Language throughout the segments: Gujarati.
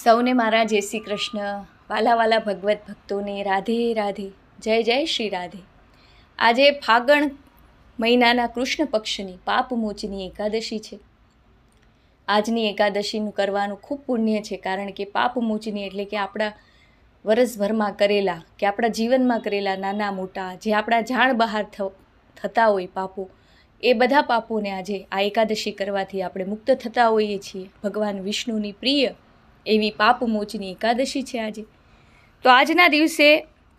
સૌને મારા જય શ્રી કૃષ્ણ. વાલા વાલા ભગવત ભક્તોને રાધે રાધે, જય જય શ્રી રાધે. આજે ફાગણ મહિનાના કૃષ્ણ પક્ષની પાપમોચની એકાદશી છે. આજની એકાદશીનું કરવાનું ખૂબ પુણ્ય છે, કારણ કે પાપમોચની એટલે કે આપણા વરસભરમાં કરેલા કે આપણા જીવનમાં કરેલા નાના મોટા જે આપણા જાણ બહાર થતા હોય પાપો, એ બધા પાપોને આજે આ એકાદશી કરવાથી આપણે મુક્ત થતા હોઈએ છીએ. ભગવાન વિષ્ણુની પ્રિય એવી પાપમોચની એકાદશી છે આજે. તો આજના દિવસે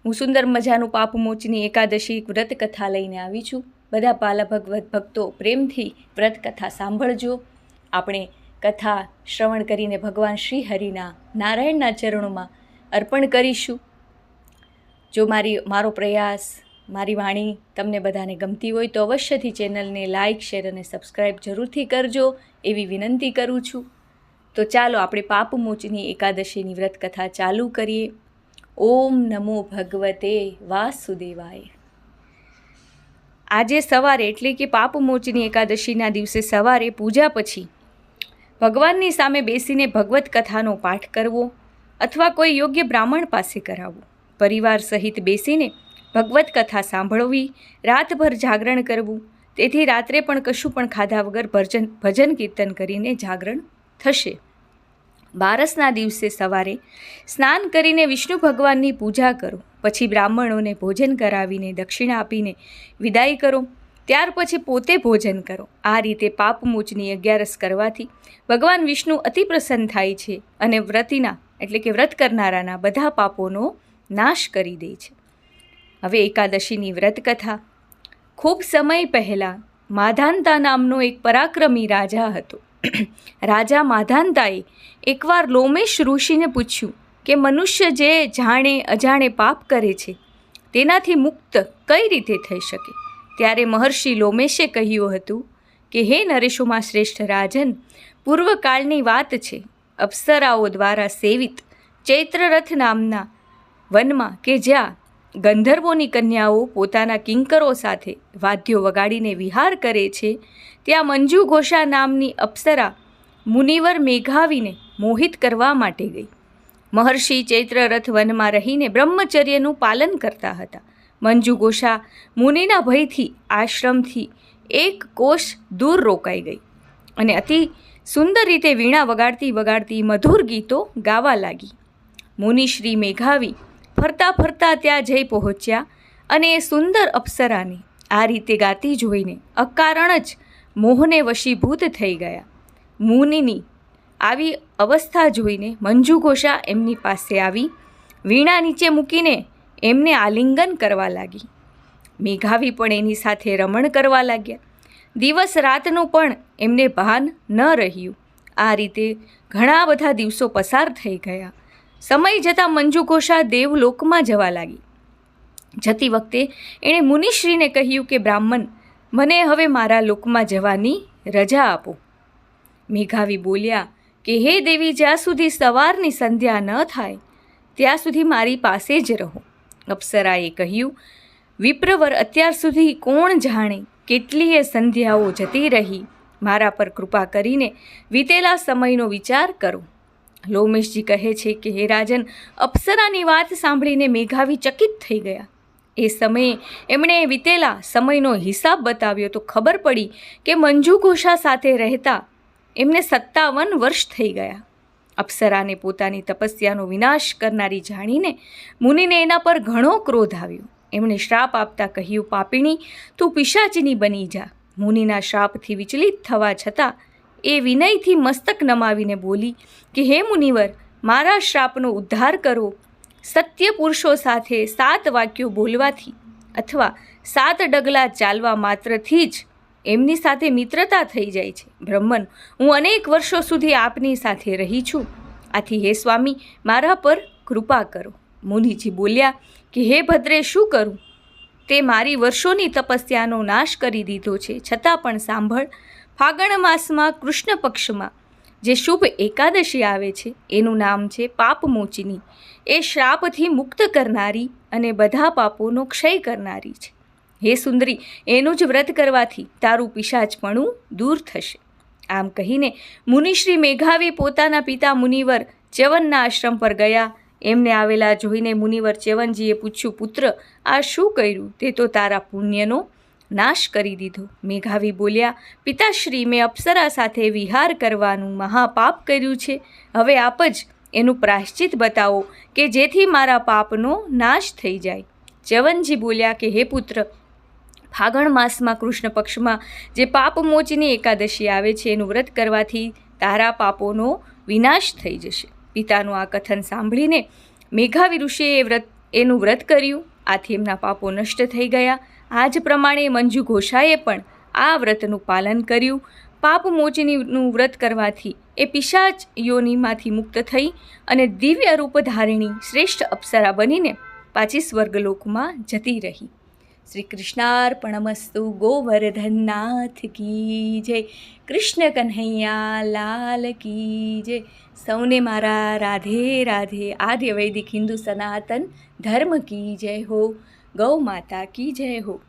હું સુંદર મજાનું પાપમોચની એકાદશી વ્રત કથા લઈને આવી છું. બધા પાલા ભગવત ભક્તો પ્રેમથી વ્રત કથા સાંભળજો. આપણે કથા શ્રવણ કરીને ભગવાન શ્રી હરિના નારાયણના ચરણોમાં અર્પણ કરીશું. જો મારો પ્રયાસ, મારી વાણી તમને બધાને ગમતી હોય તો અવશ્યથી ચેનલને લાઇક, શેર અને સબસ્ક્રાઈબ જરૂરથી કરજો એવી વિનંતી કરું છું. તો ચાલો આપણે પાપમોચની એકાદશીની વ્રત કથા ચાલુ કરીએ. ઓમ નમો ભગવતે વાસુદેવાય. આજે સવારે એટલે કે પાપમોચની એકાદશીના દિવસે સવારે પૂજા પછી ભગવાનની સામે બેસીને ભગવત કથાનો પાઠ કરવો અથવા કોઈ યોગ્ય બ્રાહ્મણ પાસે કરાવવું. પરિવાર સહિત બેસીને ભગવત કથા સાંભળવી, રાતભર જાગરણ કરવું. તેથી રાત્રે પણ કશું પણ ખાધા વગર ભજન કીર્તન કરીને જાગરણ થશે. બારસના દિવસે સવારે સ્નાન કરીને વિષ્ણુ ભગવાનની પૂજા કરો. પછી બ્રાહ્મણોને ભોજન કરાવીને દક્ષિણા આપીને વિદાય કરો. ત્યાર પછી પોતે ભોજન કરો. આ રીતે પાપમોચની 11 કરવાથી ભગવાન વિષ્ણુ અતિ પ્રસન્ન થાય છે અને વ્રતિના એટલે કે વ્રત કરનારાના બધા પાપોનો નાશ કરી દે છે. હવે એકાદશીની વ્રત કથા. ખૂબ સમય પહેલાં માધાંતા નામનો એક પરાક્રમી રાજા હતો. રાજા માધાંતાએ એકવાર લોમેશ ઋષિને પૂછ્યું કે મનુષ્ય જે જાણે અજાણે પાપ કરે છે તેનાથી મુક્ત કઈ રીતે થઈ શકે. ત્યારે મહર્ષિ લોમેશે કહ્યું હતું કે હે નરેશોમાં શ્રેષ્ઠ રાજન, પૂર્વકાળની વાત છે. અપ્સરાઓ દ્વારા સેવિત ચૈત્રરથ નામના વનમાં કે જ્યાં ગંધર્વોની કન્યાઓ પોતાના કિંકરો સાથે વાદ્યો વગાડીને વિહાર કરે છે, ત્યાં મંજુ ઘોષા નામની અપ્સરા મુનિવર મેઘાવીને મોહિત કરવા માટે ગઈ. મહર્ષિ ચૈત્રરથ વનમાં રહીને બ્રહ્મચર્યનું પાલન કરતા હતા. મંજુ ઘોષા મુનિના ભયથી આશ્રમથી એક કોષ દૂર રોકાઈ ગઈ અને અતિ સુંદર રીતે વીણા વગાડતી મધુર ગીતો ગાવા લાગી. મુનિ શ્રી મેઘાવી ફરતા ફરતા ત્યાં જઈ પહોંચ્યા અને એ સુંદર અપ્સરાને આ રીતે ગાતી જોઈને અકારણ જ મોહને વશીભૂત થઈ ગયા. મુનિની આવી અવસ્થા જોઈને મંજુ ઘોષા એમની પાસે આવી વીણા નીચે મૂકીને એમને આલિંગન કરવા લાગી. મેઘાવી પણ એની સાથે રમણ કરવા લાગ્યા. દિવસ રાતનું પણ એમને ભાન ન રહ્યું. આ રીતે ઘણા બધા દિવસો પસાર થઈ ગયા. સમય જતાં મંજુ ઘોષા દેવલોકમાં જવા લાગી. જતી વખતે એણે મુનિશ્રીને કહ્યું કે બ્રાહ્મણ, મને હવે મારા લોકમાં જવાની રજા આપો. મેઘાવી બોલ્યા કે હે દેવી, જ્યાં સુધી સવારની સંધ્યા ન થાય ત્યાં સુધી મારી પાસે જ રહો. અપ્સરાએ કહ્યું, વિપ્રવર, અત્યાર સુધી કોણ જાણે કેટલીય સંધ્યાઓ જતી રહી. મારા પર કૃપા કરીને વીતેલા સમયનો વિચાર કરો. લોમેશજી કહે છે કે હે રાજન, અપ્સરાની વાત સાંભળીને મેઘાવી ચકિત થઈ ગયા. એ સમયે એમણે વીતેલા સમયનો હિસાબ બતાવ્યો તો ખબર પડી કે મંજુ ઘોષા સાથે રહેતા એમને 57 વર્ષ થઈ ગયા. અપ્સરાને પોતાની તપસ્યાનો વિનાશ કરનારી જાણીને મુનિને એના પર ઘણો ક્રોધ આવ્યો. એમણે શ્રાપ આપતા કહ્યું, પાપીણી, તું પિશાચીની બની જા. મુનિના શ્રાપથી વિચલિત થવા છતાં એ વિનયથી મસ્તક નમાવીને બોલી કે હે મુનિવર, મારા શ્રાપનો ઉદ્ધાર કરો. સત્ય પુરુષો સાથે 7 વાક્યો બોલવાથી અથવા 7 ડગલા ચાલવા માત્રથી જ એમની સાથે મિત્રતા થઈ જાય છે. બ્રહ્મન, હું અનેક વર્ષો સુધી આપની સાથે રહી છું. આથી હે સ્વામી, મારા પર કૃપા કરો. મુનિજી બોલ્યા કે હે ભદ્રે, શું કરું? તે મારી વર્ષોની તપસ્યાનો નાશ કરી દીધો છે. છતાં પણ સાંભળ, ફાગણ માસમાં કૃષ્ણ પક્ષમાં જે શુભ એકાદશી આવે છે એનું નામ છે પાપમોચની. એ શ્રાપથી મુક્ત કરનારી અને બધા પાપોનો ક્ષય કરનારી છે. હે સુંદરી, એનું જ વ્રત કરવાથી તારું પિશાચપણું દૂર થશે. આમ કહીને મુનિશ્રી મેઘાવી પોતાના પિતા મુનિવર ચ્યવનના આશ્રમ પર ગયા. એમને આવેલા જોઈને મુનિવર ચ્યવનજીએ પૂછ્યું, પુત્ર, આ શું કર્યું? તે તો તારા પુણ્યનો નાશ કરી દીધો. મેઘાવી બોલ્યા, પિતાશ્રી, મેં અપ્સરા સાથે વિહાર કરવાનું મહાપાપ કર્યું છે. હવે આપ જ એનું પ્રાયશ્ચિત બતાવો કે જેથી મારા પાપનો નાશ થઈ જાય. ચ્યવનજી બોલ્યા કે હે પુત્ર, ફાગણ માસમાં કૃષ્ણ પક્ષમાં જે પાપમોચની એકાદશી આવે છે એનું વ્રત કરવાથી તારા પાપોનો વિનાશ થઈ જશે. પિતાનું આ કથન સાંભળીને મેઘાવી ઋષિએ એનું વ્રત કર્યું. આથી એમના પાપો નષ્ટ થઈ ગયા. આ જ પ્રમાણે મંજુ ઘોષાએ પણ આ વ્રતનું પાલન કર્યું. પાપમોચનીનું વ્રત કરવાથી એ પિશાચ યોનિમાંથી મુક્ત થઈ અને દિવ્ય રૂપધારિણી શ્રેષ્ઠ અપ્સરા બનીને પાછી સ્વર્ગલોકમાં જતી રહી. શ્રી કૃષ્ણાર્પણમસ્તુ. ગોવર્ધનનાથ કી જય. કૃષ્ણ કન્હૈયા લાલ કી જય. સૌને મારા રાધે રાધે. આદ્ય વૈદિક હિન્દુ સનાતન ધર્મ કી જય હો. ગૌ માતા કી જય હો.